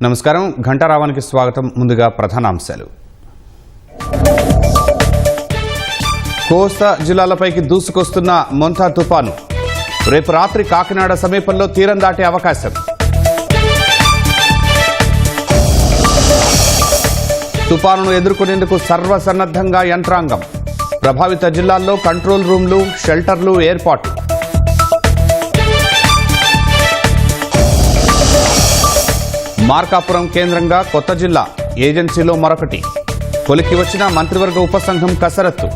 నమస్కారం ఘంటారావానికి స్వాగతం. ముందుగా ప్రధానాంశాలు. కోస్తా జిల్లాలపైకి దూసుకొస్తున్న మొంతా తుపాను రేపు రాత్రి కాకినాడ సమీపంలో తీరం దాటే అవకాశం. తుపానును ఎదుర్కొనేందుకు సర్వసన్నద్ధంగా యంత్రాంగం. ప్రభావిత జిల్లాల్లో కంట్రోల్ రూమ్లు, షెల్టర్లు ఏర్పాటు. మార్కాపురం కేంద్రంగా కొత్త జిల్లా, ఏజెన్సీలో మరొకటి. కొలికి వచ్చిన మంత్రివర్గ ఉపసంఘం కసరత్తు.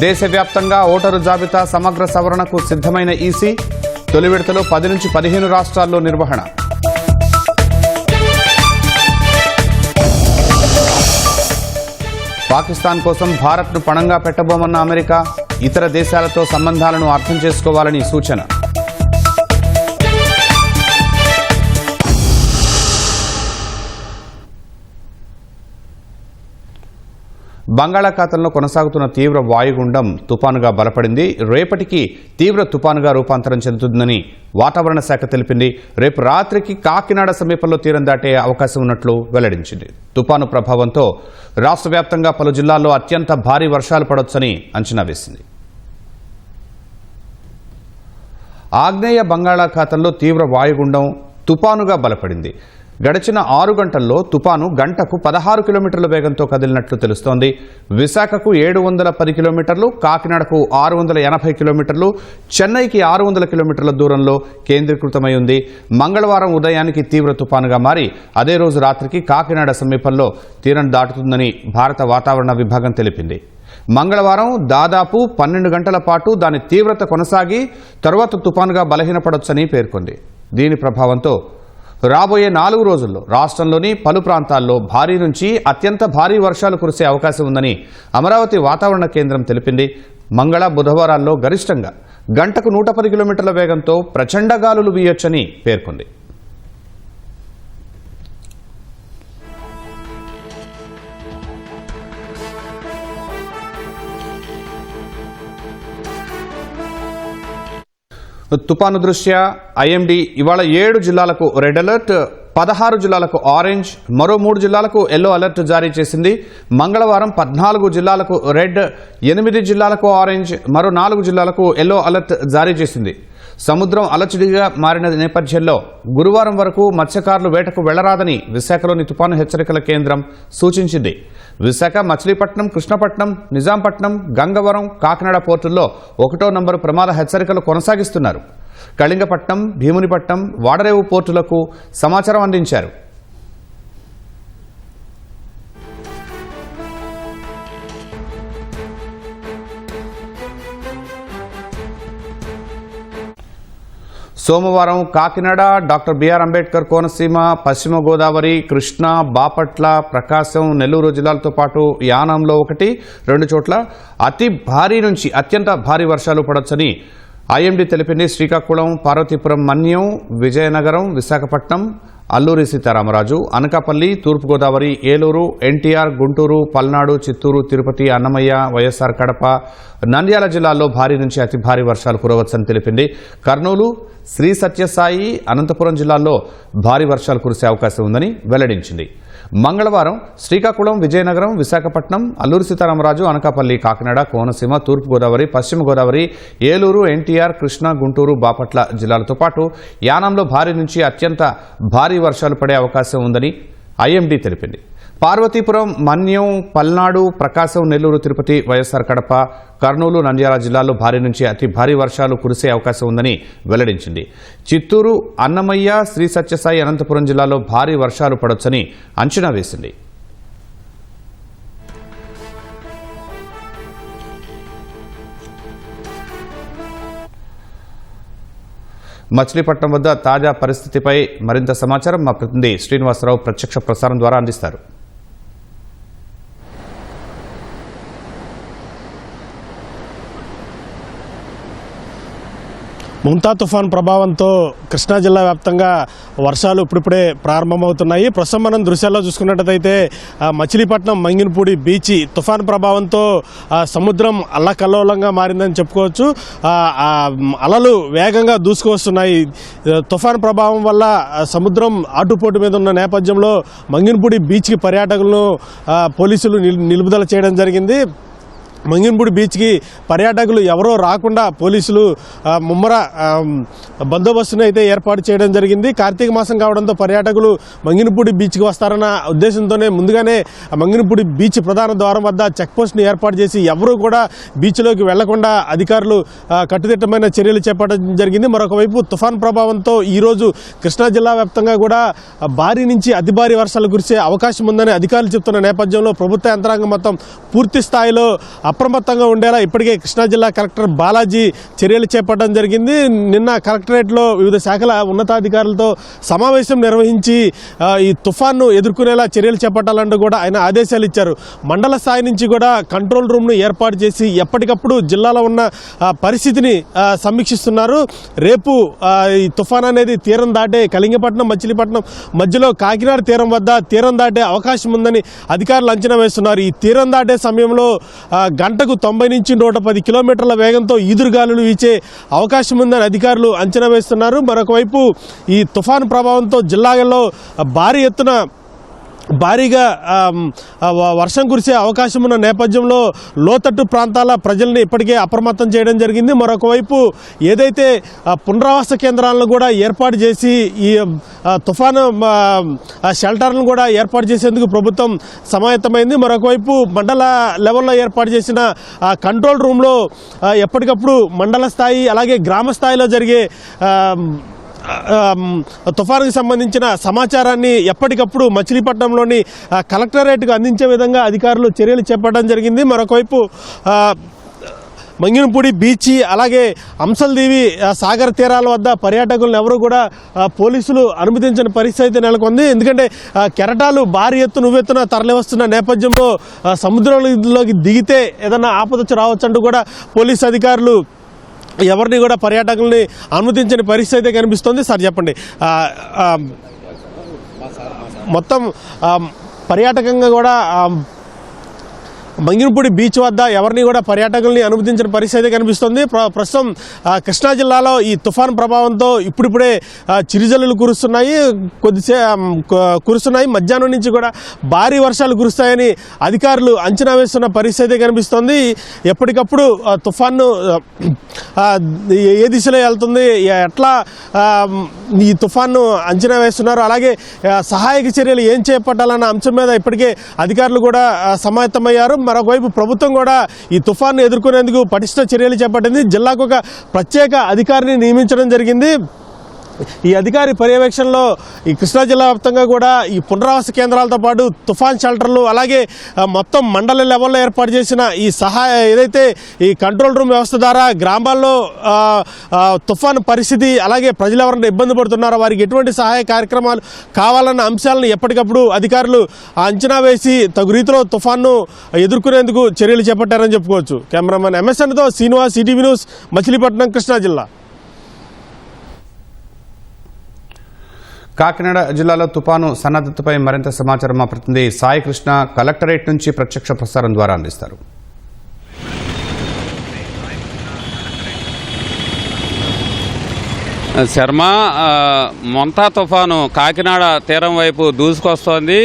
దేశవ్యాప్తంగా ఓటరు జాబితా సమగ్ర సవరణకు సిద్ధమైన ఈసీ. తొలి విడతలో 10 నుంచి 15 రాష్ట్రాల్లో నిర్వహణ. పాకిస్తాన్ కోసం భారత్ను పణంగా పెట్టబోమన్న అమెరికా. ఇతర దేశాలతో సంబంధాలను అర్థం చేసుకోవాలని సూచన. బంగాళాఖాతంలో కొనసాగుతున్న తీవ్ర వాయుగుండం తుపానుగా బలపడింది. రేపటికి తీవ్ర తుపానుగా రూపాంతరం చెందుతుందని వాతావరణ శాఖ తెలిపింది. రేపు రాత్రికి కాకినాడ సమీపంలో తీరం దాటే అవకాశం ఉన్నట్లు వెల్లడించింది. తుపాను ప్రభావంతో రాష్ట్ర వ్యాప్తంగా పలు జిల్లాల్లో అత్యంత భారీ వర్షాలు పడొచ్చని అంచనా వేసింది. ఆగ్నేయ బంగాళాఖాతంలో తీవ్ర వాయుగుండం తుపానుగా బలపడింది. గడిచిన 6 గంటల్లో తుపాను గంటకు 16 కిలోమీటర్ల వేగంతో కదిలినట్లు తెలుస్తోంది. విశాఖకు 710 కిలోమీటర్లు, కాకినాడకు 680 కిలోమీటర్లు, చెన్నైకి 600 కిలోమీటర్ల దూరంలో కేంద్రీకృతమై ఉంది. మంగళవారం ఉదయానికి తీవ్ర తుపానుగా మారి అదే రోజు రాత్రికి కాకినాడ సమీపంలో తీరం దాటుతుందని భారత వాతావరణ విభాగం తెలిపింది. మంగళవారం దాదాపు 12 గంటల పాటు దాని తీవ్రత కొనసాగి తరువాత తుపానుగా బలహీనపడొచ్చని పేర్కొంది. దీని ప్రభావంతో రాబోయే 4 రోజుల్లో రాష్ట్రంలోని పలు ప్రాంతాల్లో భారీ నుంచి అత్యంత భారీ వర్షాలు కురిసే అవకాశం ఉందని అమరావతి వాతావరణ కేంద్రం తెలిపింది. మంగళ, బుధవారాల్లో గరిష్టంగా గంటకు 110 కిలోమీటర్ల వేగంతో ప్రచండ గాలులు వీయొచ్చని పేర్కొంది. తుపాను దృష్ట్యా ఐఎండీ ఇవాళ 7 జిల్లాలకు రెడ్ అలర్ట్, 16 జిల్లాలకు ఆరెంజ్, మరో 3 జిల్లాలకు ఎల్లో అలర్ట్ జారీ చేసింది. మంగళవారం 14 జిల్లాలకు రెడ్, 8 జిల్లాలకు ఆరెంజ్, మరో 4 జిల్లాలకు ఎల్లో అలర్ట్ జారీ చేసింది. సముద్రం అలచడిగా మారిన నేపథ్యంలో గురువారం వరకు మత్స్యకారులు వేటకు వెళ్లరాదని విశాఖలోని తుపాను హెచ్చరికల కేంద్రం సూచించింది. విశాఖ, మచిలీపట్నం, కృష్ణపట్నం, నిజాంపట్నం, గంగవరం, కాకినాడ పోర్టుల్లో 1వ నంబరు ప్రమాద హెచ్చరికలు కొనసాగిస్తున్నారు. కళింగపట్నం, భీమునిపట్నం, వాడరేవు పోర్టులకు సమాచారం అందించారు. సోమవారం కాకినాడ, డాక్టర్ బిఆర్ అంబేద్కర్ కోనసీమ, పశ్చిమ గోదావరి, కృష్ణా, బాపట్ల, ప్రకాశం, నెల్లూరు జిల్లాలతో పాటు యానంలో 1-2 చోట్ల అతి భారీ నుంచి అత్యంత భారీ వర్షాలు పడొచ్చని ఐఎండీ తెలిపింది. శ్రీకాకుళం, పార్వతీపురం, మన్యం, విజయనగరం, విశాఖపట్నం, అల్లూరి సీతారామరాజు, అనకాపల్లి, తూర్పుగోదావరి, ఏలూరు, ఎన్టీఆర్, గుంటూరు, పల్నాడు, చిత్తూరు, తిరుపతి, అన్నమయ్య, వైఎస్ఆర్ కడప, నంద్యాల జిల్లాల్లో భారీ నుంచి అతి భారీ వర్షాలు కురవచ్చని తెలిపింది. కర్నూలు, శ్రీ సత్యసాయి, అనంతపురం జిల్లాల్లో భారీ వర్షాలు కురిసే అవకాశం ఉందని వెల్లడించింది. మంగళవారం శ్రీకాకుళం, విజయనగరం, విశాఖపట్నం, అల్లూరి సీతారామరాజు, అనకాపల్లి, కాకినాడ, కోనసీమ, తూర్పుగోదావరి, పశ్చిమ గోదావరి, ఏలూరు, ఎన్టీఆర్, కృష్ణా, గుంటూరు, బాపట్ల జిల్లాలతో పాటు యానంలో భారీ నుంచి అత్యంత భారీ వర్షాలు పడే అవకాశం ఉందని ఐఎండీ తెలిపింది. పార్వతీపురం, మన్యం, పల్నాడు, ప్రకాశం, నెల్లూరు, తిరుపతి, వైఎస్ఆర్ కడప, కర్నూలు, నంద్యాల జిల్లాల్లో భారీ నుంచి అతి భారీ వర్షాలు కురిసే అవకాశం ఉందని వెల్లడించింది. చిత్తూరు, అన్నమయ్య, శ్రీ సత్యసాయి, అనంతపురం జిల్లాలో భారీ వర్షాలు పడొచ్చని అంచనా వేసింది. మచిలీపట్నం వద్ద తాజా పరిస్థితిపై మరింత సమాచారం మా ప్రతినిధి శ్రీనివాసరావు ప్రత్యక్ష ప్రసారం ద్వారా అందిస్తారు. ముంతా తుఫాన్ ప్రభావంతో కృష్ణా జిల్లా వ్యాప్తంగా వర్షాలు ఇప్పుడిప్పుడే ప్రారంభమవుతున్నాయి. ప్రస్తుతం మనం దృశ్యాల్లో చూసుకున్నట్టయితే మచిలీపట్నం మంగినపూడి బీచ్ తుఫాన్ ప్రభావంతో సముద్రం అల్లకల్లోలంగా మారిందని చెప్పుకోవచ్చు. అలలు వేగంగా దూసుకువస్తున్నాయి. తుఫాన్ ప్రభావం వల్ల సముద్రం ఆటుపోటు మీద ఉన్న నేపథ్యంలో మంగినపూడి బీచ్కి పర్యాటకులను పోలీసులు నిలుపుదల చేయడం జరిగింది. మంగినపూడి బీచ్కి పర్యాటకులు ఎవరో రాకుండా పోలీసులు ముమ్మర బందోబస్తును అయితే ఏర్పాటు చేయడం జరిగింది. కార్తీక మాసం కావడంతో పర్యాటకులు మంగినపూడి బీచ్కి వస్తారన్న ఉద్దేశంతోనే ముందుగానే మంగినపూడి బీచ్ ప్రధాన ద్వారం వద్ద చెక్పోస్ట్ని ఏర్పాటు చేసి ఎవరూ కూడా బీచ్లోకి వెళ్లకుండా అధికారులు కట్టుదిట్టమైన చర్యలు చేపట్టడం జరిగింది. మరొక వైపు తుఫాన్ ప్రభావంతో ఈరోజు కృష్ణా జిల్లా వ్యాప్తంగా కూడా భారీ నుంచి అతి భారీ వర్షాలు కురిసే అవకాశం ఉందని అధికారులు చెప్తున్న నేపథ్యంలో ప్రభుత్వ యంత్రాంగం మొత్తం పూర్తి స్థాయిలో అప్రమత్తంగా ఉండేలా ఇప్పటికే కృష్ణా జిల్లా కలెక్టర్ బాలాజీ చర్యలు చేపట్టడం జరిగింది. నిన్న కలెక్టరేట్లో వివిధ శాఖల ఉన్నతాధికారులతో సమావేశం నిర్వహించి ఈ తుఫాన్ను ఎదుర్కొనేలా చర్యలు చేపట్టాలంటూ కూడా ఆయన ఆదేశాలు ఇచ్చారు. మండల స్థాయి నుంచి కూడా కంట్రోల్ రూమ్ను ఏర్పాటు చేసి ఎప్పటికప్పుడు జిల్లాలో ఉన్న పరిస్థితిని సమీక్షిస్తున్నారు. రేపు ఈ తుఫాన్ అనేది తీరం దాటే కళింగపట్నం మచిలీపట్నం మధ్యలో కాకినాడ తీరం వద్ద తీరం దాటే అవకాశం ఉందని అధికారులు అంచనా వేస్తున్నారు. ఈ తీరం దాటే సమయంలో గంటకు 90 నుంచి 110 కిలోమీటర్ల వేగంతో ఈదురుగాలులు వీచే అవకాశం ఉందని అధికారులు అంచనా వేస్తున్నారు. మరొక వైపు ఈ తుఫాను ప్రభావంతో జిల్లాలో భారీగా వర్షం కురిసే అవకాశం ఉన్న నేపథ్యంలో లోతట్టు ప్రాంతాల ప్రజల్ని ఇప్పటికే అప్రమత్తం చేయడం జరిగింది. మరొక వైపు ఏదైతే పునరావాస కేంద్రాలను కూడా ఏర్పాటు చేసి ఈ తుఫాను షెల్టర్లను కూడా ఏర్పాటు చేసేందుకు ప్రభుత్వం సమాయత్తమైంది. మరొక వైపు మండల లెవెల్లో ఏర్పాటు చేసిన కంట్రోల్ రూమ్లో ఎప్పటికప్పుడు మండల స్థాయి అలాగే గ్రామ స్థాయిలో జరిగే తుఫానుకు సంబంధించిన సమాచారాన్ని ఎప్పటికప్పుడు మచిలీపట్నంలోని కలెక్టరేట్కు అందించే విధంగా అధికారులు చర్యలు చేపట్టడం జరిగింది. మరొకవైపు మంగినపూడి బీచ్ అలాగే అంశల్దేవి సాగర్ తీరాల వద్ద పర్యాటకులను ఎవరు కూడా పోలీసులు అనుమతించిన పరిస్థితి నెలకొంది. ఎందుకంటే కెరటాలు భారీ ఎత్తున తరలి వస్తున్న నేపథ్యంలో సముద్రంలోకి దిగితే ఏదైనా ఆపదొచ్చి రావచ్చంటూ కూడా పోలీసు అధికారులు ఎవరిని కూడా పర్యాటకుల్ని అనుమతించని పరిస్థితి అయితే కనిపిస్తుంది. సార్ చెప్పండి, మొత్తం పర్యాటకంగా కూడా మంగినపూడి బీచ్ వద్ద ఎవరిని కూడా పర్యాటకుల్ని అనుమతించిన పరిస్థితి కనిపిస్తుంది. ప్రస్తుతం కృష్ణా జిల్లాలో ఈ తుఫాన్ ప్రభావంతో ఇప్పుడిప్పుడే చిరుజల్లులు కురుస్తున్నాయి. మధ్యాహ్నం నుంచి కూడా భారీ వర్షాలు కురుస్తాయని అధికారులు అంచనా వేస్తున్న పరిస్థితి కనిపిస్తుంది. ఎప్పటికప్పుడు తుఫాన్ను ఏ దిశలో వెళ్తుంది, ఎట్లా ఈ తుఫాన్ను అంచనా వేస్తున్నారు, అలాగే సహాయక చర్యలు ఏం చేపట్టాలన్న అంశం మీద ఇప్పటికే అధికారులు కూడా సమాయత్తమయ్యారు. మరొకవైపు ప్రభుత్వం కూడా ఈ తుఫాన్ను ఎదుర్కొనేందుకు పటిష్ట చర్యలు చేపట్టింది. జిల్లాకు ఒక ప్రత్యేక అధికారిని నియమించడం జరిగింది. ఈ అధికారి పర్యవేక్షణలో ఈ కృష్ణా జిల్లా వ్యాప్తంగా కూడా ఈ పునరావాస కేంద్రాలతో పాటు తుఫాన్ షెల్టర్లు అలాగే మొత్తం మండల లెవెల్లో ఏర్పాటు చేసిన ఈ ఏదైతే ఈ కంట్రోల్ రూమ్ వ్యవస్థ ద్వారా గ్రామాల్లో తుఫాను పరిస్థితి అలాగే ప్రజలు ఎవరైనా ఇబ్బంది పడుతున్నారో వారికి ఎటువంటి సహాయ కార్యక్రమాలు కావాలన్న అంశాలను ఎప్పటికప్పుడు అధికారులు అంచనా వేసి తగు రీతిలో తుఫాన్ను ఎదుర్కొనేందుకు చర్యలు చేపట్టారని చెప్పుకోవచ్చు. కెమెరామెన్ MSNతో శ్రీనివాస్, ఈటీవీ న్యూస్, మచిలీపట్నం, కృష్ణా జిల్లా. కాకినాడ జిల్లాలో తుపాను సన్నద్ధతపై మరింత సమాచారం మా ప్రతినిధి సాయి కృష్ణ కలెక్టరేట్ నుంచి ప్రత్యక్ష ప్రసారం ద్వారా అందిస్తారు. శర్మ, మొంతా తుఫాను కాకినాడ తీరం వైపు దూసుకొస్తోంది.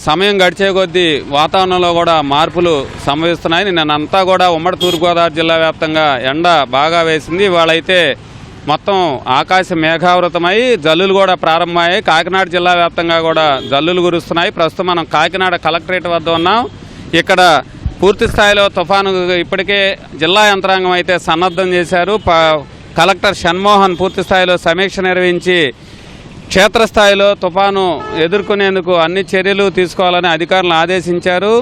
సమయం గడిచే కొద్దీ వాతావరణంలో కూడా మార్పులు సంభవిస్తున్నాయి. నిన్నంతా కూడా ఉమ్మడి తూర్పుగోదావరి జిల్లా వ్యాప్తంగా ఎండ బాగా వేసింది. ఇవాళైతే మొత్తం ఆకాశం మేఘావృతమై జల్లులు కూడా ప్రారంభమయ్యాయి. కాకినాడ జిల్లా వ్యాప్తంగా కూడా జల్లులు కురుస్తున్నాయి. ప్రస్తుతం మనం కాకినాడ కలెక్టరేట్ వద్ద ఉన్నాం. ఇక్కడ పూర్తి స్థాయిలో తుఫాను ఇప్పటికే జిల్లా యంత్రాంగం అయితే సన్నద్ధం చేశారు. కలెక్టర్ షణ్మోహన్ పూర్తి స్థాయిలో సమీక్ష నిర్వహించి క్షేత్రస్థాయిలో తుఫాను ఎదుర్కొనేందుకు అన్ని చర్యలు తీసుకోవాలని అధికారులను ఆదేశించారు.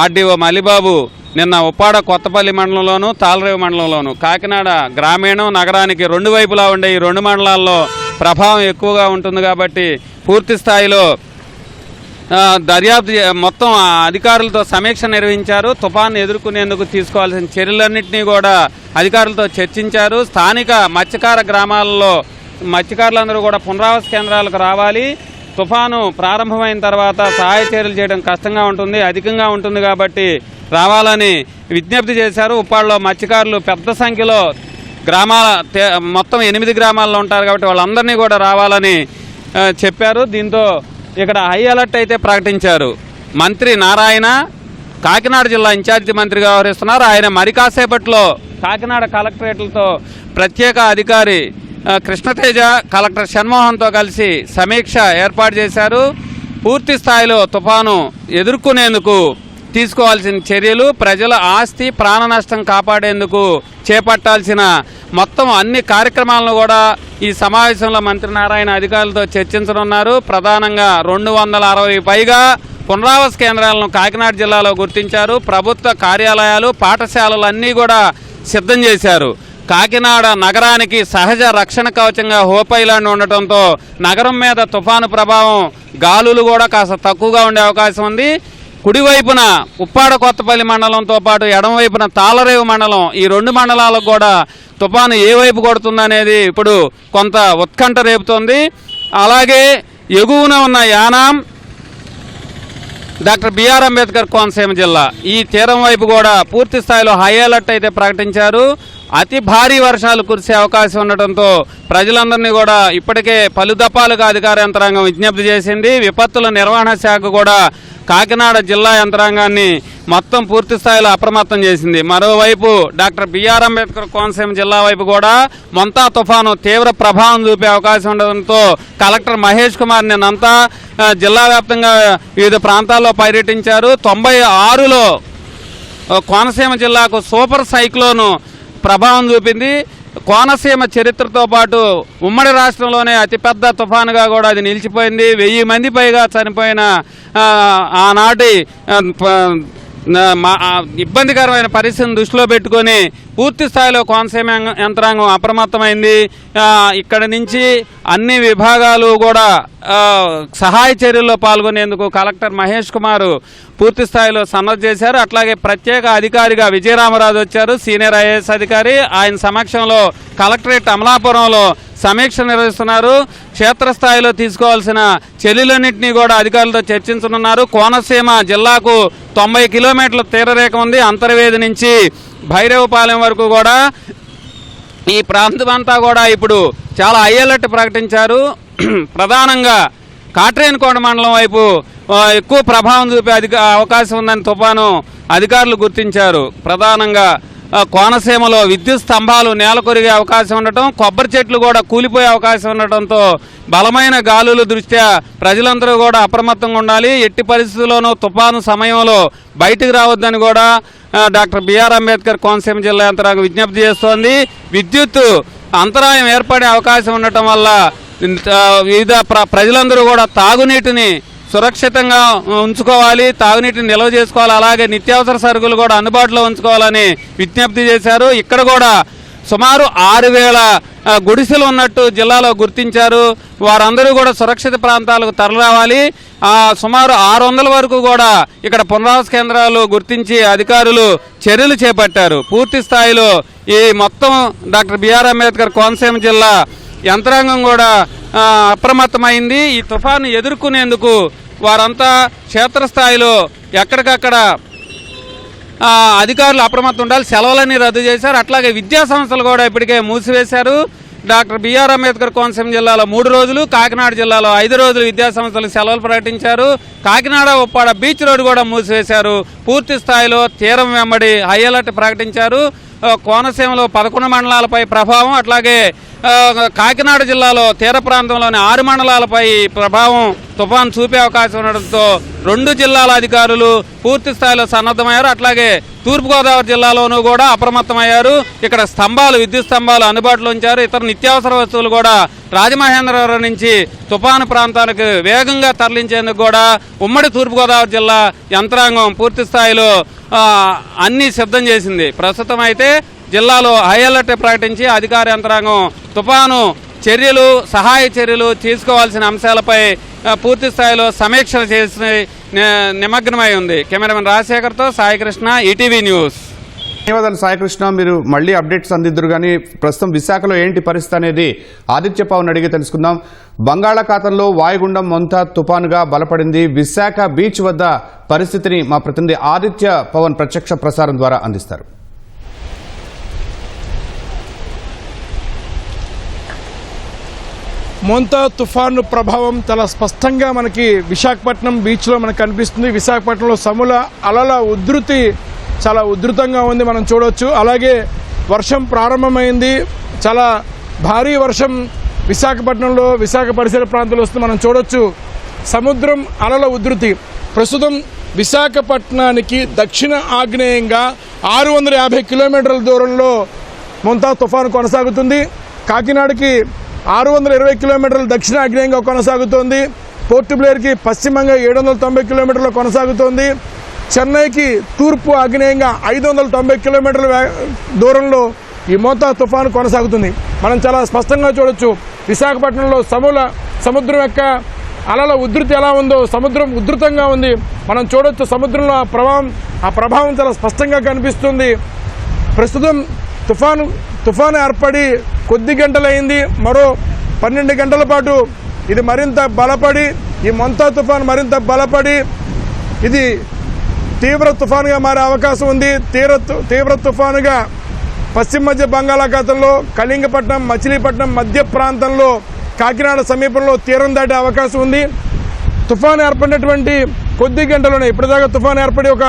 ఆర్డీఓ మలిబాబు నిన్న ఉప్పాడ కొత్తపల్లి మండలంలోను తాళరేవు మండలంలోను కాకినాడ గ్రామీణం నగరానికి రెండు వైపులా ఉండే ఈ రెండు మండలాల్లో ప్రభావం ఎక్కువగా ఉంటుంది కాబట్టి పూర్తి స్థాయిలో దర్యాప్తు మొత్తం అధికారులతో సమీక్ష నిర్వహించారు. తుఫాను ఎదుర్కొనేందుకు తీసుకోవాల్సిన చర్యలన్నింటినీ కూడా అధికారులతో చర్చించారు. స్థానిక మత్స్యకార గ్రామాలలో మత్స్యకారులందరూ కూడా పునరావాస కేంద్రాలకు రావాలి. తుఫాను ప్రారంభమైన తర్వాత సహాయ చర్యలు చేయడం కష్టంగా ఉంటుంది, అధికంగా ఉంటుంది కాబట్టి రావాలని విజ్ఞప్తి చేశారు. ఉప్పాడలో మత్స్యకారులు పెద్ద సంఖ్యలో మొత్తం 8 గ్రామాల్లో ఉంటారు కాబట్టి వాళ్ళందరినీ కూడా రావాలని చెప్పారు. దీంతో ఇక్కడ హై అలర్ట్ అయితే ప్రకటించారు. మంత్రి నారాయణ కాకినాడ జిల్లా ఇన్ఛార్జి మంత్రిగా వ్యవహరిస్తున్నారు. ఆయన మరి కాసేపట్లో కాకినాడ కలెక్టరేట్లతో ప్రత్యేక అధికారి కృష్ణతేజ, కలెక్టర్ షణ్మోహన్తో కలిసి సమీక్ష ఏర్పాటు చేశారు. పూర్తి స్థాయిలో తుఫాను ఎదుర్కొనేందుకు తీసుకోవాల్సిన చర్యలు, ప్రజల ఆస్తి ప్రాణ నష్టం కాపాడేందుకు చేపట్టాల్సిన మొత్తం అన్ని కార్యక్రమాలను కూడా ఈ సమావేశంలో మంత్రి నారాయణ అధికారులతో చర్చించనున్నారు. ప్రధానంగా 260 పైగా పునరావాస కేంద్రాలను కాకినాడ జిల్లాలో గుర్తించారు. ప్రభుత్వ కార్యాలయాలు, పాఠశాలలు అన్నీ కూడా సిద్ధం చేశారు. కాకినాడ నగరానికి సహజ రక్షణ కవచంగా హోప్ ఐలాండ్ ఉండటంతో నగరం మీద తుఫాను ప్రభావం గాలులు కూడా కాస్త తక్కువగా ఉండే అవకాశం ఉంది. కుడివైపున ఉప్పాడ కొత్తపల్లి మండలంతో పాటు ఎడమవైపున తాళరేవు మండలం, ఈ 2 మండలాలకు కూడా తుఫాను ఏ వైపు కొడుతుందనేది ఇప్పుడు కొంత ఉత్కంఠ రేపుతోంది. అలాగే ఎగువన ఉన్న యానాం, డాక్టర్ బిఆర్ అంబేద్కర్ కోనసీమ జిల్లా ఈ తీరం వైపు కూడా పూర్తి స్థాయిలో హై అలర్ట్ అయితే ప్రకటించారు. అతి భారీ వర్షాలు కురిసే అవకాశం ఉండటంతో ప్రజలందరినీ కూడా ఇప్పటికే పలు దఫాలుగా అధికార యంత్రాంగం విజ్ఞప్తి చేసింది. విపత్తుల నిర్వహణ శాఖ కూడా కాకినాడ జిల్లా యంత్రాంగాన్ని మొత్తం పూర్తి స్థాయిలో అప్రమత్తం చేసింది. మరోవైపు డాక్టర్ బిఆర్ అంబేద్కర్ కోనసీమ జిల్లా వైపు కూడా మొంతా తుఫాను తీవ్ర ప్రభావం చూపే అవకాశం ఉండడంతో కలెక్టర్ మహేష్ కుమార్ నిన్నంతా జిల్లా వ్యాప్తంగా వివిధ ప్రాంతాల్లో పర్యటించారు. 96లో కోనసీమ జిల్లాకు సూపర్ సైక్లోను ప్రభావం చూపింది. కోనసీమ చరిత్రతో పాటు ఉమ్మడి రాష్ట్రంలోనే అతిపెద్ద తుఫానుగా కూడా అది నిలిచిపోయింది. 1000 మంది పైగా చనిపోయిన ఆనాటి ఇబ్బందికరమైన పరిస్థితిని దృష్టిలో పెట్టుకొని పూర్తి స్థాయిలో కోనసీమ యంత్రాంగం అప్రమత్తమైంది. ఇక్కడి నుంచి అన్ని విభాగాలు కూడా సహాయ చర్యల్లో పాల్గొనేందుకు కలెక్టర్ మహేష్ కుమార్ పూర్తి స్థాయిలో సన్నద్ధ చేశారు. అట్లాగే ప్రత్యేక అధికారిగా విజయరామరాజు వచ్చారు, సీనియర్ ఐఏఎస్ అధికారి. ఆయన సమక్షంలో కలెక్టరేట్ అమలాపురంలో సమీక్ష నిర్వహిస్తున్నారు. క్షేత్రస్థాయిలో తీసుకోవాల్సిన చర్యలన్నింటినీ కూడా అధికారులతో చర్చించనున్నారు. కోనసీమ జిల్లాకు 90 కిలోమీటర్ల తీరరేఖ ఉంది. అంతర్వేది నుంచి భైరవపాలెం వరకు కూడా ఈ ప్రాంతమంతా కూడా ఇప్పుడు చాలా హై అలర్ట్ ప్రకటించారు. ప్రధానంగా కాట్రేనికోట మండలం వైపు ఎక్కువ ప్రభావం చూపే అవకాశం ఉందని తుఫాను అధికారులు గుర్తించారు. ప్రధానంగా కోనసీమలో విద్యుత్ స్తంభాలు నేల కొరిగే అవకాశం ఉండటం, కొబ్బరి చెట్లు కూడా కూలిపోయే అవకాశం ఉండటంతో బలమైన గాలుల దృష్ట్యా ప్రజలందరూ కూడా అప్రమత్తంగా ఉండాలి. ఎట్టి పరిస్థితుల్లోనూ తుఫాను సమయంలో బయటికి రావద్దని కూడా డాక్టర్ బిఆర్ అంబేద్కర్ కోనసీమ జిల్లా యంత్రాంగం విజ్ఞప్తి చేస్తోంది. విద్యుత్ అంతరాయం ఏర్పడే అవకాశం ఉండటం వల్ల వివిధ ప్రజలందరూ కూడా తాగునీటిని సురక్షితంగా ఉంచుకోవాలి, తాగునీటిని నిల్వ చేసుకోవాలి, అలాగే నిత్యావసర సరుకులు కూడా అందుబాటులో ఉంచుకోవాలని విజ్ఞప్తి చేశారు. ఇక్కడ కూడా సుమారు 6000 గుడిసెలు ఉన్నట్టు జిల్లాలో గుర్తించారు. వారందరూ కూడా సురక్షిత ప్రాంతాలకు తరలిరావాలి. సుమారు 600 వరకు కూడా ఇక్కడ పునరావాస కేంద్రాలు గుర్తించి అధికారులు చర్యలు చేపట్టారు. పూర్తి స్థాయిలో ఈ మొత్తం డాక్టర్ బిఆర్ అంబేద్కర్ కోనసీమ జిల్లా యంత్రాంగం కూడా అప్రమత్తమైంది. ఈ తుఫాను ఎదుర్కొనేందుకు వారంతా క్షేత్రస్థాయిలో ఎక్కడికక్కడ అధికారులు అప్రమత్తం ఉండాలి. సెలవులన్నీ రద్దు చేశారు. అట్లాగే విద్యా సంస్థలు కూడా ఇప్పటికే మూసివేశారు. డాక్టర్ బిఆర్ అంబేద్కర్ కోనసీమ జిల్లాలో 3 రోజులు, కాకినాడ జిల్లాలో 5 రోజులు విద్యా సంస్థలకు సెలవులు ప్రకటించారు. కాకినాడ ఉప్పాడ బీచ్ రోడ్డు కూడా మూసివేశారు. పూర్తి స్థాయిలో తీరం వెంబడి హై అలర్ట్ ప్రకటించారు. కోనసీమలో 11 మండలాలపై ప్రభావం, అట్లాగే కాకినాడ జిల్లాలో తీర ప్రాంతంలోని 6 మండలాలపై ప్రభావం తుఫాను చూపే అవకాశం ఉండడంతో 2 జిల్లాల అధికారులు పూర్తి స్థాయిలో సన్నద్ధమయ్యారు. అట్లాగే తూర్పుగోదావరి జిల్లాలోనూ కూడా అప్రమత్తమయ్యారు. ఇక్కడ విద్యుత్ స్తంభాలు అందుబాటులో ఉంచారు. ఇతర నిత్యావసర వస్తువులు కూడా రాజమహేంద్రవరం నుంచి తుఫాను ప్రాంతాలకు వేగంగా తరలించేందుకు కూడా ఉమ్మడి తూర్పుగోదావరి జిల్లా యంత్రాంగం పూర్తి స్థాయిలో అన్నీ సిద్ధం చేసింది. ప్రస్తుతం అయితే జిల్లాలో హై అలర్ట్ ప్రకటించి అధికార యంత్రాంగం తుఫాను చర్యలు, సహాయ చర్యలు తీసుకోవాల్సిన అంశాలపై పూర్తి స్థాయిలో సమీక్షలు చేసి నిమగ్నమై ఉంది. కెమెరామెన్ రాజశేఖర్తో సాయికృష్ణ, ఈటీవీ న్యూస్. ధన్యవాదాలు సాయికృష్ణ. మీరు మళ్ళీ అప్డేట్స్ అందిద్దరు కానీ ప్రస్తుతం విశాఖలో ఏంటి పరిస్థితి అనేది ఆదిత్య పవన్ అడిగి తెలుసుకుందాం. బంగాళాఖాతంలో వాయుగుండం మొంతా తుపానుగా బలపడింది. విశాఖ బీచ్ వద్ద పరిస్థితిని మా ప్రతినిధి ఆదిత్య పవన్ ప్రత్యక్ష ప్రసారం ద్వారా అందిస్తారు. మొంతా తుఫాను ప్రభావం చాలా స్పష్టంగా మనకి విశాఖపట్నం బీచ్లో మనకు కనిపిస్తుంది. విశాఖపట్నంలో సముల అలల ఉధృతి చాలా ఉధృతంగా ఉంది, మనం చూడవచ్చు. అలాగే వర్షం ప్రారంభమైంది, చాలా భారీ వర్షం విశాఖపట్నంలో, విశాఖ పరిసర ప్రాంతాల్లో వస్తుంది, మనం చూడవచ్చు. సముద్రం అలల ఉధృతి ప్రస్తుతం విశాఖపట్నానికి దక్షిణ ఆగ్నేయంగా 650 కిలోమీటర్ల దూరంలో మొంతా తుఫాను కొనసాగుతుంది. కాకినాడకి 620 కిలోమీటర్ల దక్షిణ ఆగ్నేయంగా కొనసాగుతోంది. పోర్ట్ బ్లేర్కి పశ్చిమంగా 790 కిలోమీటర్లు కొనసాగుతోంది. చెన్నైకి తూర్పు ఆగ్నేయంగా 590 కిలోమీటర్ల దూరంలో ఈ మొంతా తుఫాను కొనసాగుతుంది. మనం చాలా స్పష్టంగా చూడొచ్చు విశాఖపట్నంలో సముద్రం యొక్క అలల ఉధృతి ఎలా ఉందో. సముద్రం ఉధృతంగా ఉంది, మనం చూడొచ్చు. సముద్రంలో ఆ ప్రభావం చాలా స్పష్టంగా కనిపిస్తుంది. ప్రస్తుతం తుఫాను ఏర్పడి కొద్ది గంటలైంది. మరో 12 గంటల పాటు ఇది మరింత బలపడి, ఈ మొంతా తుఫాను మరింత బలపడి ఇది తీవ్ర తుఫానుగా మారే అవకాశం ఉంది. తీవ్ర తుఫానుగా పశ్చిమ మధ్య బంగాళాఖాతంలో కళింగపట్నం, మచిలీపట్నం మధ్య ప్రాంతంలో, కాకినాడ సమీపంలో తీరం దాటే అవకాశం ఉంది. తుఫాను ఏర్పడినటువంటి కొద్ది గంటలోనే, ఇప్పటిదాకా తుఫాను ఏర్పడి ఒక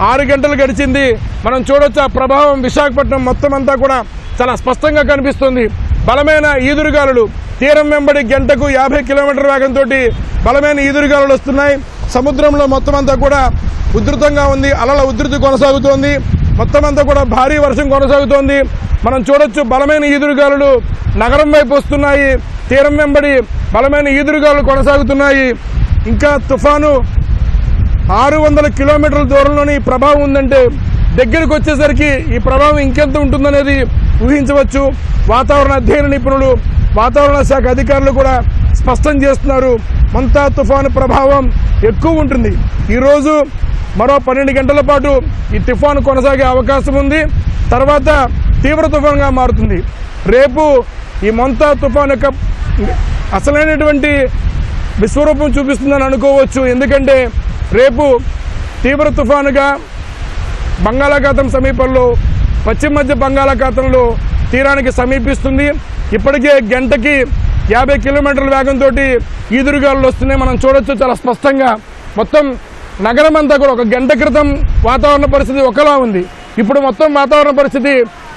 6 గంటలు గడిచింది. మనం చూడొచ్చు ఆ ప్రభావం విశాఖపట్నం మొత్తం అంతా కూడా చాలా స్పష్టంగా కనిపిస్తుంది. బలమైన ఈదురుగాలులు తీరం వెంబడి గంటకు 50 కిలోమీటర్ల వేగంతో బలమైన ఈదురుగాలులు వస్తున్నాయి. సముద్రంలో మొత్తం అంతా కూడా ఉధృతంగా ఉంది, అలల ఉధృతి కొనసాగుతోంది. మొత్తం అంతా కూడా భారీ వర్షం కొనసాగుతోంది. మనం చూడొచ్చు బలమైన ఈదురుగాలులు నగరం వైపు వస్తున్నాయి. తీరం వెంబడి బలమైన ఈదురుగాలులు కొనసాగుతున్నాయి. ఇంకా తుఫాను 600 కిలోమీటర్ల దూరంలోని ప్రభావం ఉందంటే దగ్గరికి వచ్చేసరికి ఈ ప్రభావం ఇంకెంత ఉంటుందనేది ఊహించవచ్చు. వాతావరణ అధ్యయన నిపుణులు, వాతావరణ శాఖ అధికారులు కూడా స్పష్టం చేస్తున్నారు మొంతా తుఫాను ప్రభావం ఎక్కువ ఉంటుంది. ఈరోజు మరో 12 గంటల పాటు ఈ తుఫాను కొనసాగే అవకాశం ఉంది. తర్వాత తీవ్ర తుఫానుగా మారుతుంది. రేపు ఈ మొంతా తుఫాను యొక్క అసలైనటువంటి విశ్వరూపం చూపిస్తుందని అనుకోవచ్చు. ఎందుకంటే రేపు తీవ్ర తుఫానుగా బంగాళాఖాతం సమీపంలో, పశ్చిమ మధ్య బంగాళాఖాతంలో తీరానికి సమీపిస్తుంది. ఇప్పటికే గంటకి 50 కిలోమీటర్ల వేగంతో ఈదురుగాలులు వస్తున్నాయి, మనం చూడొచ్చు చాలా స్పష్టంగా. మొత్తం నగరం అంతా కూడా ఒక గంట క్రితం వాతావరణ పరిస్థితి ఒకలా ఉంది, ఇప్పుడు మొత్తం వాతావరణ పరిస్థితి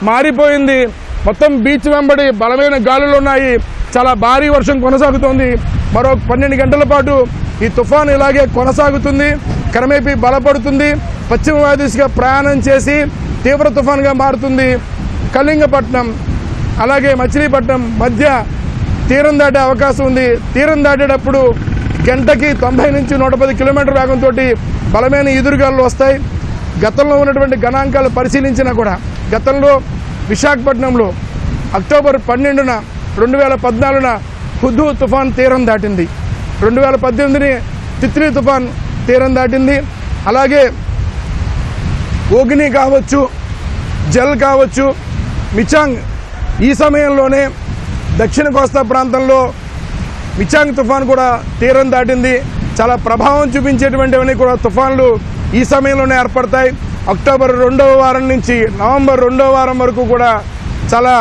మారిపోయింది. మొత్తం బీచ్ వెంబడి బలమైన గాలులు ఉన్నాయి, చాలా భారీ వర్షం కొనసాగుతోంది. మరో 12 గంటల పాటు ఈ తుఫాను ఇలాగే కొనసాగుతుంది, క్రమేపీ బలపడుతుంది. పశ్చిమ వాయుదిశగా ప్రయాణం చేసి తీవ్ర తుఫానుగా మారుతుంది. కళింగపట్నం అలాగే మచిలీపట్నం మధ్య తీరం దాటే అవకాశం ఉంది. తీరం దాటేటప్పుడు గంటకి 90 నుంచి 110 కిలోమీటర్ల వేగంతో బలమైన ఎదురుగాలు వస్తాయి. గతంలో ఉన్నటువంటి గణాంకాలు పరిశీలించినా కూడా గతంలో విశాఖపట్నంలో అక్టోబర్ 12న 2014న హుదూ తుఫాన్ తీరం దాటింది. 2018ని తిత్లీ తుఫాన్ తీరం దాటింది. అలాగే ఓగిని కావచ్చు, జల్ కావచ్చు, మిచాంగ్ ఈ సమయంలోనే దక్షిణ కోస్తా ప్రాంతంలో మిచాంగ్ తుఫాన్ కూడా తీరం దాటింది. చాలా ప్రభావం చూపించేటువంటివన్నీ కూడా తుఫాన్లు ఈ సమయంలోనే ఏర్పడతాయి. అక్టోబర్ 2వ వారం నుంచి నవంబర్ 2వ వారం వరకు కూడా చాలా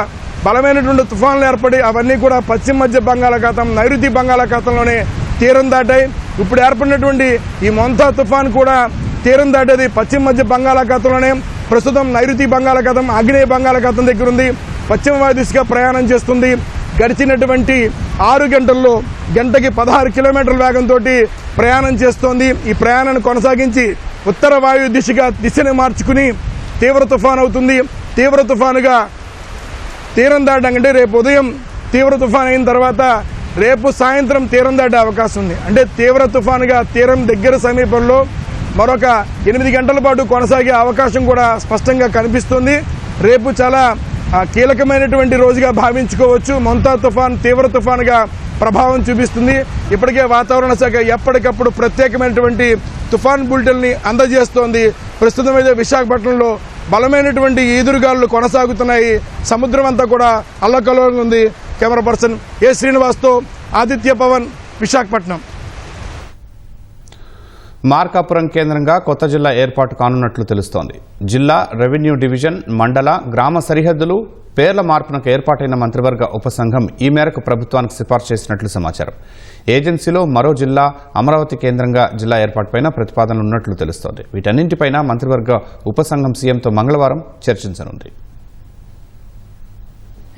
బలమైనటువంటి తుఫాన్లు ఏర్పడి అవన్నీ కూడా పశ్చిమ మధ్య బంగాళాఖాతం, నైరుతి బంగాళాఖాతంలోనే తీరం దాటాయి. ఇప్పుడు ఏర్పడినటువంటి ఈ మొంతా తుఫాన్ కూడా తీరం దాటేది పశ్చిమ మధ్య బంగాళాఖాతంలోనే. ప్రస్తుతం నైరుతి బంగాళాఖాతం, ఆగ్నేయ బంగాళాఖాతం దగ్గర ఉంది, పశ్చిమ వాయు దిశగా ప్రయాణం చేస్తుంది. గడిచినటువంటి 6 గంటల్లో గంటకి 16 కిలోమీటర్ల వేగంతో ప్రయాణం చేస్తోంది. ఈ ప్రయాణాన్ని కొనసాగించి ఉత్తర వాయు దిశని మార్చుకుని తీవ్ర తుఫాన్ అవుతుంది. తీవ్ర తుఫానుగా తీరం దాటం అంటే రేపు ఉదయం తీవ్ర తుఫాన్ అయిన తర్వాత రేపు సాయంత్రం తీరం దాటే అవకాశం ఉంది. అంటే తీవ్ర తుఫానుగా తీరం దగ్గర సమీపంలో మరొక 8 గంటల పాటు కొనసాగే అవకాశం కూడా స్పష్టంగా కనిపిస్తుంది. రేపు చాలా కీలకమైనటువంటి రోజుగా భావించుకోవచ్చు. మొంతా తుఫాన్ తీవ్ర తుఫానుగా ప్రభావం చూపిస్తుంది. ఇప్పటికే వాతావరణ శాఖ ఎప్పటికప్పుడు ప్రత్యేకమైనటువంటి తుఫాన్ బులెటిన్ని అందజేస్తోంది. ప్రస్తుతం అయితే విశాఖపట్నంలో బలమైనటువంటి ఈదురుగాలులు కొనసాగుతున్నాయి. సముద్రం అంతా కూడా అల్లకల్లోలంగా ఉంది. కెమెరా పర్సన్ ఏ శ్రీనివాస్తో ఆదిత్య పవన్, విశాఖపట్నం. మార్కాపురం కేంద్రంగా కొత్త జిల్లా ఏర్పాటు కానున్నట్లు తెలుస్తోంది. జిల్లా రెవెన్యూ డివిజన్, మండల, గ్రామ సరిహద్దులు పేర్ల మార్పునకు ఏర్పాటైన మంత్రివర్గ ఉపసంఘం ఈ మేరకు ప్రభుత్వానికి సిఫార్సు చేసినట్లు సమాచారం. ఏజెన్సీలో మరో జిల్లా అమరావతి కేంద్రంగా జిల్లా ఏర్పాటుపైన ప్రతిపాదనలు ఉన్నట్లు తెలుస్తోంది. వీటన్నింటిపైన మంత్రివర్గ ఉపసంఘం సీఎంతో మంగళవారం చర్చించనుంది.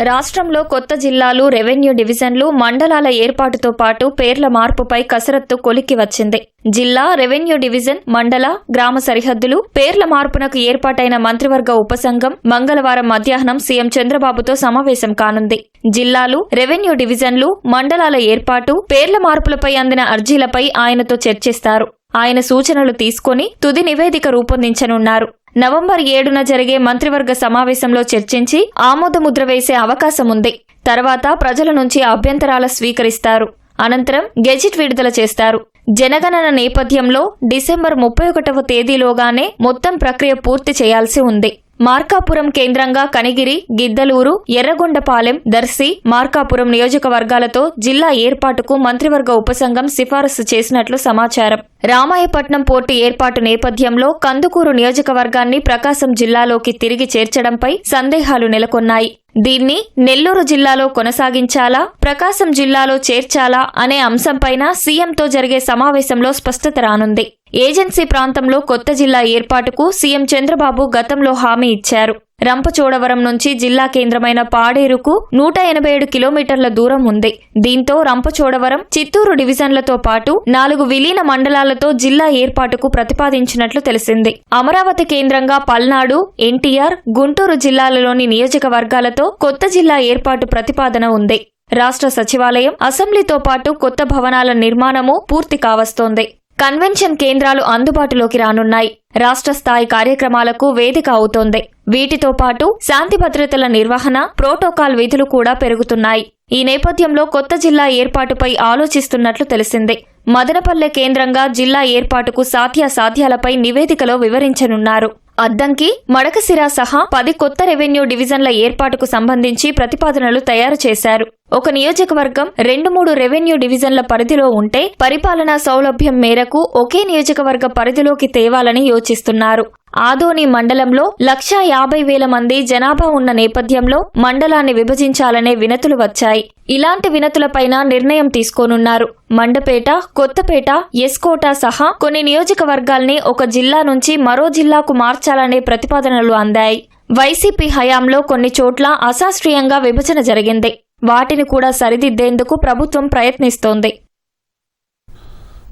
రాష్ట్రంలో కొత్త జిల్లాలు, రెవెన్యూ డివిజన్లు, మండలాల ఏర్పాటుతో పాటు పేర్ల మార్పుపై కసరత్తు కొలిక్కి వచ్చింది. జిల్లా, రెవెన్యూ డివిజన్, మండల, గ్రామ సరిహద్దులు పేర్ల మార్పునకు ఏర్పాటైన మంత్రివర్గ ఉపసంఘం మంగళవారం మధ్యాహ్నం సీఎం చంద్రబాబుతో సమావేశం కానుంది. జిల్లాలు, రెవెన్యూ డివిజన్లు, మండలాల ఏర్పాటు, పేర్ల మార్పులపై అందిన అర్జీలపై ఆయనతో చర్చిస్తారు. ఆయన సూచనలు తీసుకుని తుది నివేదిక రూపొందించనున్నారు. నవంబర్ 7న జరిగే మంత్రివర్గ సమావేశంలో చర్చించి ఆమోదముద్ర వేసే అవకాశం ఉంది. తర్వాత ప్రజల నుంచి అభ్యంతరాల స్వీకరిస్తారు. అనంతరం గెజిట్ విడుదల చేస్తారు. జనగణన నేపథ్యంలో డిసెంబర్ 31వ తేదీలోగానే మొత్తం ప్రక్రియ పూర్తి చేయాల్సి ఉంది. మార్కాపురం కేంద్రంగా కనిగిరి, గిద్దలూరు, ఎర్రగొండపాలెం, దర్శి, మార్కాపురం నియోజకవర్గాలతో జిల్లా ఏర్పాటుకు మంత్రివర్గ ఉపసంఘం సిఫారసు చేసినట్లు సమాచారం. రామాయపట్నం పోర్టు ఏర్పాటు నేపథ్యంలో కందుకూరు నియోజకవర్గాన్ని ప్రకాశం జిల్లాలోకి తిరిగి చేర్చడంపై సందేహాలు నెలకొన్నాయి. దీన్ని నెల్లూరు జిల్లాలో కొనసాగించాలా, ప్రకాశం జిల్లాలో చేర్చాలా అనే అంశంపైన సీఎంతో జరిగే సమావేశంలో స్పష్టత రానుంది. ఏజెన్సీ ప్రాంతంలో కొత్త జిల్లా ఏర్పాటుకు సీఎం చంద్రబాబు గతంలో హామీ ఇచ్చారు. రంపచోడవరం నుంచి జిల్లా కేంద్రమైన పాడేరుకు 187 కిలోమీటర్ల దూరం ఉంది. దీంతో రంపచోడవరం, చిత్తూరు డివిజన్లతో పాటు 4 విలీన మండలాలతో జిల్లా ఏర్పాటుకు ప్రతిపాదించినట్లు తెలిసింది. అమరావతి కేంద్రంగా పల్నాడు, ఎన్టీఆర్, గుంటూరు జిల్లాలలోని నియోజకవర్గాలతో కొత్త జిల్లా ఏర్పాటు ప్రతిపాదన ఉంది. రాష్ట్ర సచివాలయం, అసెంబ్లీతో పాటు కొత్త భవనాల నిర్మాణమూ పూర్తి కావస్తోంది. కన్వెన్షన్ కేంద్రాలు అందుబాటులోకి రానున్నాయి. రాష్ట్ర స్థాయి కార్యక్రమాలకు వేదిక అవుతోంది. వీటితో పాటు శాంతి భద్రతల నిర్వహణ, ప్రోటోకాల్ విధులు కూడా పెరుగుతున్నాయి. ఈ నేపథ్యంలో కొత్త జిల్లా ఏర్పాటుపై ఆలోచిస్తున్నట్లు తెలిసింది. మదనపల్లె కేంద్రంగా జిల్లా ఏర్పాటుకు సాధ్యాసాధ్యాలపై నివేదికలో వివరించనున్నారు. అద్దంకి, మడకసిర సహా 10 కొత్త రెవెన్యూ డివిజన్ల ఏర్పాటుకు సంబంధించి ప్రతిపాదనలు తయారు చేశారు. ఒక నియోజకవర్గం 2-3 రెవెన్యూ డివిజన్ల పరిధిలో ఉంటే పరిపాలనా సౌలభ్యం మేరకు ఒకే నియోజకవర్గ పరిధిలోకి తేవాలని యోచిస్తున్నారు. ఆదోని మండలంలో 150,000 మంది జనాభా ఉన్న నేపథ్యంలో మండలాన్ని విభజించాలనే వినతులు వచ్చాయి. ఇలాంటి వినతులపైన నిర్ణయం తీసుకోనున్నారు. మండపేట, కొత్తపేట, ఎస్కోట సహా కొన్ని నియోజకవర్గాల్ని ఒక జిల్లా నుంచి మరో జిల్లాకు మార్చాలనే ప్రతిపాదనలు అందాయి. వైసీపీ హయాంలో కొన్ని చోట్ల అశాస్త్రీయంగా విభజన జరిగింది. వాటిని కూడా సరిదిద్దేందుకు ప్రభుత్వం ప్రయత్నిస్తోంది.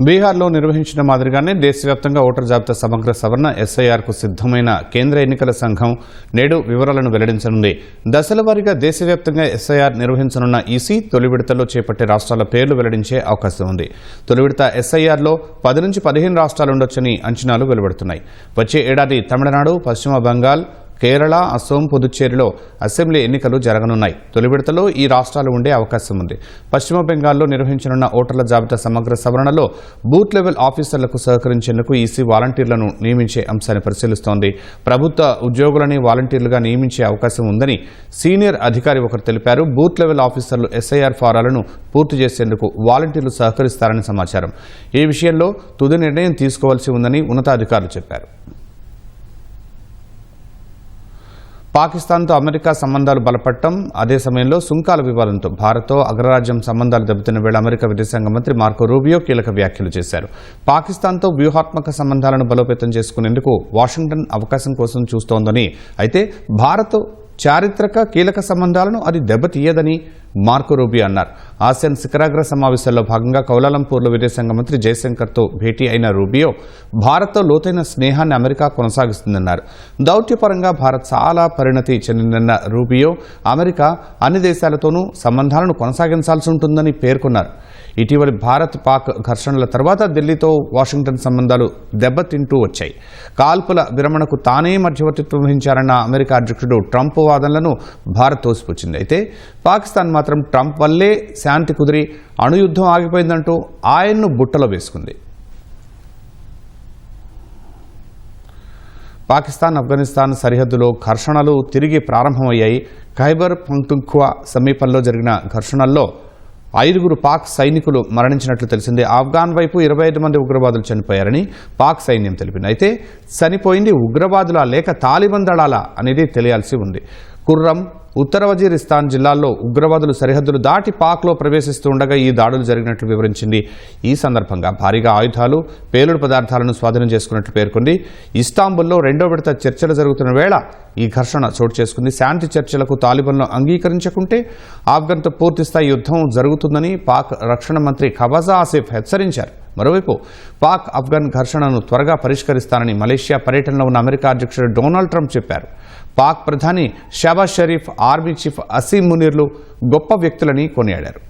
బీహార్లో నిర్వహించిన మాదిరిగానే దేశవ్యాప్తంగా ఓటర్ జాబితా సమగ్ర సవరణ ఎస్ఐఆర్కు సిద్ధమైన కేంద్ర ఎన్నికల సంఘం నేడు వివరాలను వెల్లడించనుంది. దశల వారీగా దేశవ్యాప్తంగా ఎస్ఐఆర్ నిర్వహించనున్న ఈసీ తొలి విడతలో చేపట్టే రాష్ట్రాల పేర్లు వెల్లడించే అవకాశం ఉంది. తొలి విడత ఎస్ఐఆర్లో 10 నుంచి 15 రాష్ట్రాలుండొచ్చని అంచనాలు వెలువడుతున్నాయి. వచ్చే ఏడాది తమిళనాడు, పశ్చిమ బెంగాల్, కేరళ, అసోం, పుదుచ్చేరిలో అసెంబ్లీ ఎన్నికలు జరగనున్నాయి. తొలి విడతలో ఈ రాష్ట్రాలు ఉండే అవకాశం ఉంది. పశ్చిమ బెంగాల్లో నిర్వహించనున్న ఓటర్ల జాబితా సమగ్ర సవరణలో బూత్ లెవెల్ ఆఫీసర్లకు సహకరించేందుకు ఈసీ వాలంటీర్లను నియమించే అంశాన్ని పరిశీలిస్తోంది. ప్రభుత్వ ఉద్యోగులని వాలంటీర్లుగా నియమించే అవకాశం ఉందని సీనియర్ అధికారి ఒకరు తెలిపారు. బూత్ లెవెల్ ఆఫీసర్లు ఎస్ఐఆర్ ఫారాలను పూర్తి చేసేందుకు వాలంటీర్లు సహకరిస్తారని సమాచారం. ఈ విషయంలో తుది నిర్ణయం తీసుకోవాల్సి ఉందని ఉన్నతాధికారులు చెప్పారు. పాకిస్తాన్తో అమెరికా సంబంధాలు బలపడటం, అదే సమయంలో సుంకాల వివాదంతో భారత్తో అగ్రరాజ్యం సంబంధాలు దెబ్బతిన్న వేళ అమెరికా విదేశాంగ మంత్రి మార్కో రూబియో కీలక వ్యాఖ్యలు చేశారు. పాకిస్తాన్తో వ్యూహాత్మక సంబంధాలను బలోపేతం చేసుకునేందుకు వాషింగ్టన్ అవకాశం కోసం చూస్తోందని, అయితే భారత్ చారిత్రక కీలక సంబంధాలను అది దెబ్బతీయదని మార్కో రూబియో అన్నారు. ఆసియాన్ శిఖరాగ్ర సమావేశాల్లో భాగంగా కౌలాలంపూర్లో విదేశాంగ మంత్రి జయశంకర్తో భేటీ అయిన రూబియో భారత్తో లోతైన స్నేహాన్ని అమెరికా కొనసాగిస్తుందన్నారు. దౌత్యపరంగా భారత్ చాలా పరిణతి చెందిందన్న రూబియో అమెరికా అన్ని దేశాలతోనూ సంబంధాలను కొనసాగించాల్సి ఉంటుందని పేర్కొన్నారు. ఇటీవలి భారత్ పాక్ ఘర్షణల తర్వాత ఢిల్లీతో వాషింగ్టన్ సంబంధాలు దెబ్బతింటూ వచ్చాయి. కాల్పుల విరమణకు తానే మధ్యవర్తిత్వం వహించారన్న అమెరికా అధ్యక్షుడు ట్రంప్ వాదనలను భారత్ తోసిపుచ్చింది. అయితే పాకిస్తాన్ మాత్రం ట్రంప్ వల్లే శాంతి కుదిరి అణుయుద్ధం ఆగిపోయిందంటూ ఆయన్ను బుట్టలో వేసుకుంది. పాకిస్తాన్ ఆఫ్ఘనిస్తాన్ సరిహద్దులో ఘర్షణలు తిరిగి ప్రారంభమయ్యాయి. ఖైబర్ పఖ్తూన్ఖ్వా సమీపంలో జరిగిన ఘర్షణల్లో 5 పాక్ సైనికులు మరణించినట్లు తెలిసిందే. ఆఫ్ఘాన్ వైపు 25 మంది ఉగ్రవాదులు చనిపోయారని పాక్ సైన్యం తెలిపింది. అయితే చనిపోయింది ఉగ్రవాదులా లేక తాలిబాన్ దళాలా అనేది తెలియాల్సి ఉంది. కుర్రం, ఉత్తర వజీరిస్తాన్ జిల్లాల్లో ఉగ్రవాదులు సరిహద్దులు దాటి పాక్లో ప్రవేశిస్తూ ఉండగా ఈ దాడులు జరిగినట్లు వివరించింది. ఈ సందర్భంగా భారీగా ఆయుధాలు, పేలుడు పదార్థాలను స్వాధీనం చేసుకున్నట్లు పేర్కొంది. ఇస్తాంబుల్లో 2వ విడత చర్చలు జరుగుతున్న వేళ ఈ ఘర్షణ చోటు చేసుకుంది. శాంతి చర్చలకు తాలిబాన్లు అంగీకరించకుంటే ఆఫ్ఘన్తో పూర్తిస్థాయి యుద్ధం జరుగుతుందని పాక్ రక్షణ మంత్రి ఖవాజా ఆసిఫ్ హెచ్చరించారు. మరోవైపు పాక్ ఆఫ్ఘన్ ఘర్షణను త్వరగా పరిష్కరిస్తానని మలేషియా పర్యటనలో ఉన్న అమెరికా అధ్యక్షుడు డొనాల్డ్ ట్రంప్ చెప్పారు. పాక్ ప్రధాని షహబాజ్ షరీఫ్, ఆర్మీ చీఫ్ అసీం మునీర్లు గొప్ప వ్యక్తులని కొనియాడారు.